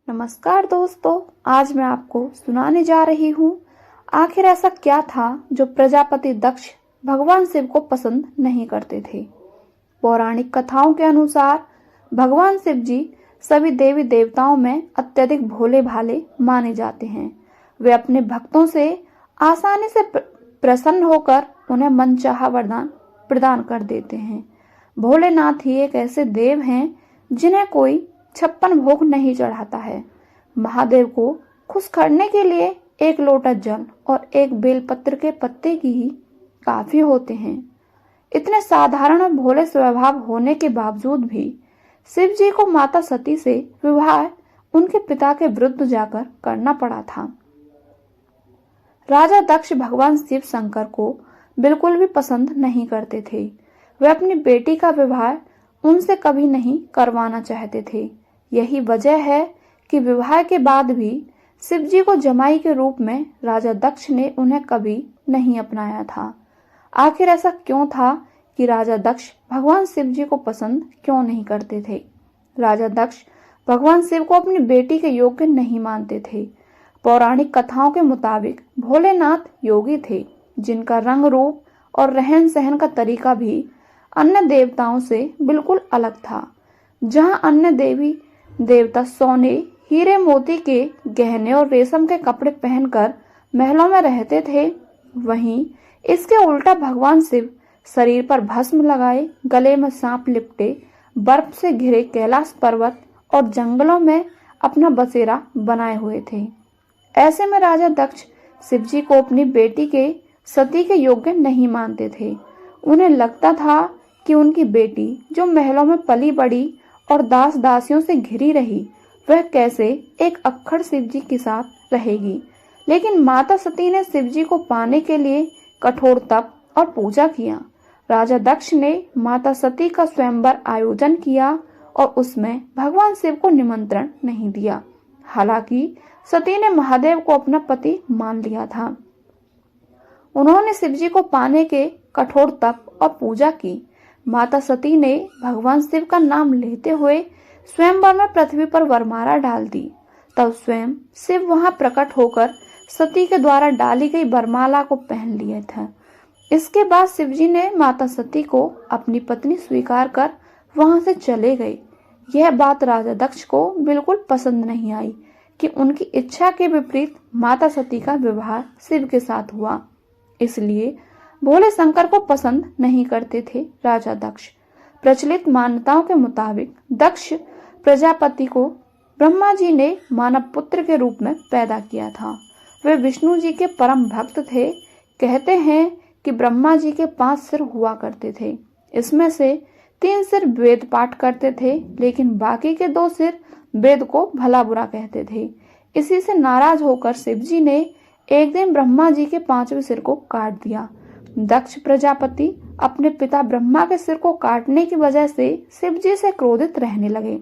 नमस्कार दोस्तों, आज मैं आपको सुनाने जा रही हूँ आखिर ऐसा क्या था जो प्रजापति दक्ष भगवान शिव को पसंद नहीं करते थे। पौराणिक कथाओं के अनुसार भगवान शिव जी सभी देवी देवताओं में अत्यधिक भोले भाले माने जाते हैं। वे अपने भक्तों से आसानी से प्रसन्न होकर उन्हें मनचाहा वरदान प्रदान कर देते हैं। भोलेनाथ ही एक ऐसे देव हैं जिन्हें कोई 56 भोग नहीं चढ़ाता है। महादेव को खुश करने के लिए एक लोटा जल और एक बेलपत्र के पत्ते की ही काफी होते हैं। इतने साधारण और भोले स्वभाव होने के बावजूद भी शिव जी को माता सती से विवाह उनके पिता के विरुद्ध जाकर करना पड़ा था। राजा दक्ष भगवान शिव शंकर को बिल्कुल भी पसंद नहीं करते थे। वे अपनी बेटी का विवाह उनसे कभी नहीं करवाना चाहते थे। यही वजह है कि विवाह के बाद भी शिव जी को जमाई के रूप में राजा दक्ष ने उन्हें कभी नहीं अपनाया था। आखिर ऐसा क्यों था कि राजा दक्ष भगवान शिव जी को पसंद क्यों नहीं करते थे। राजा दक्ष भगवान शिव को अपनी बेटी के योग्य नहीं मानते थे। पौराणिक कथाओं के मुताबिक भोलेनाथ योगी थे जिनका रंग रूप और रहन सहन का तरीका भी अन्य देवताओं से बिल्कुल अलग था। जहां अन्य देवी देवता सोने, हीरे मोती के गहने और रेशम के कपड़े पहनकर महलों में रहते थे, वहीं इसके उल्टा भगवान शिव शरीर पर भस्म लगाए, गले में सांप लिपटे, बर्फ से घिरे कैलाश पर्वत और जंगलों में अपना बसेरा बनाए हुए थे। ऐसे में राजा दक्ष शिव जी को अपनी बेटी के सती के योग्य नहीं मानते थे। उन्हें लगता था कि उनकी बेटी जो महलों में पली बड़ी और दास दासियों से घिरी रही, वह कैसे एक अक्खड़ शिव जी के साथ रहेगी। लेकिन माता सती ने शिव जी को पाने के लिए कठोर तप और पूजा किया। राजा दक्ष ने माता सती का स्वयंवर आयोजन किया और उसमें भगवान शिव को निमंत्रण नहीं दिया। हालांकि सती ने महादेव को अपना पति मान लिया था। उन्होंने शिव जी को पाने के कठोर तप और पूजा की। माता सती ने भगवान शिव का नाम लेते हुए स्वयंवर में पृथ्वी पर वरमाला डाल दी। तब स्वयं शिव वहां प्रकट होकर सती के द्वारा डाली गई वरमाला को पहन लिए थे। इसके बाद शिव जी ने माता सती को अपनी पत्नी स्वीकार कर वहां से चले गए। यह बात राजा दक्ष को बिल्कुल पसंद नहीं आई कि उनकी इच्छा के विपरीत माता सती का विवाह शिव के साथ हुआ। इसलिए भोले शंकर को पसंद नहीं करते थे राजा दक्ष। प्रचलित मान्यताओं के मुताबिक दक्ष प्रजापति को ब्रह्मा जी ने मानव पुत्र के रूप में पैदा किया था। वे विष्णु जी के परम भक्त थे। कहते हैं कि ब्रह्मा जी के 5 सिर हुआ करते थे। इसमें से 3 सिर वेद पाठ करते थे, लेकिन बाकी के 2 सिर वेद को भला बुरा कहते थे। इसी से नाराज होकर शिव जी ने एक दिन ब्रह्मा जी के 5वें सिर को काट दिया। दक्ष प्रजापति अपने पिता ब्रह्मा के सिर को काटने की वजह से शिव जी से क्रोधित रहने लगे।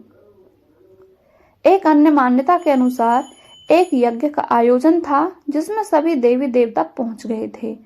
एक अन्य मान्यता के अनुसार एक यज्ञ का आयोजन था जिसमें सभी देवी देवता पहुंच गए थे।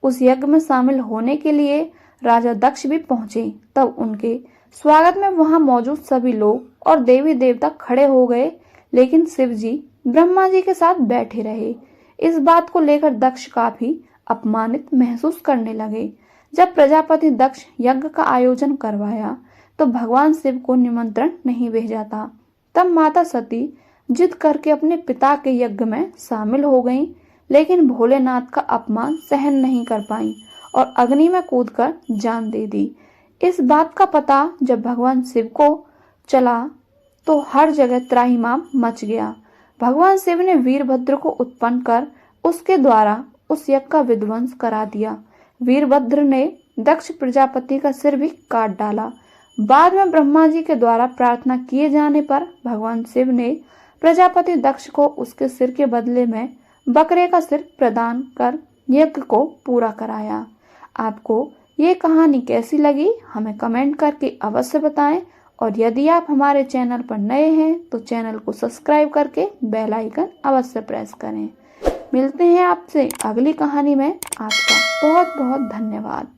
उस यज्ञ में शामिल होने के लिए राजा दक्ष भी पहुंचे। तब उनके स्वागत में वहां मौजूद सभी लोग और देवी देवता खड़े हो गए, लेकिन शिव जी ब्रह्मा जी के साथ बैठे रहे। इस बात को लेकर दक्ष काफी अपमानित महसूस करने लगे। जब प्रजापति दक्ष यज्ञ का आयोजन करवाया तो भगवान शिव को निमंत्रण नहीं भेजा था। तब माता सती जिद करके अपने पिता के यज्ञ में शामिल हो गईं, लेकिन भोलेनाथ का अपमान सहन नहीं कर पाईं और अग्नि में कूदकर जान दे दी। इस बात का पता जब भगवान शिव को चला तो हर जगह त्राहिमाम मच गया। भगवान शिव ने वीरभद्र को उत्पन्न कर उसके द्वारा उस यज्ञ का विध्वंस करा दिया। वीरभद्र ने दक्ष प्रजापति का सिर भी काट डाला। बाद में ब्रह्मा जी के द्वारा प्रार्थना किए जाने पर भगवान शिव ने प्रजापति दक्ष को उसके सिर के बदले में बकरे का सिर प्रदान कर यज्ञ को पूरा कराया। आपको ये कहानी कैसी लगी हमें कमेंट करके अवश्य बताएं, और यदि आप हमारे चैनल पर नए हैं तो चैनल को सब्सक्राइब करके बेल आइकन अवश्य प्रेस करें। मिलते हैं आपसे अगली कहानी में। आपका बहुत बहुत धन्यवाद।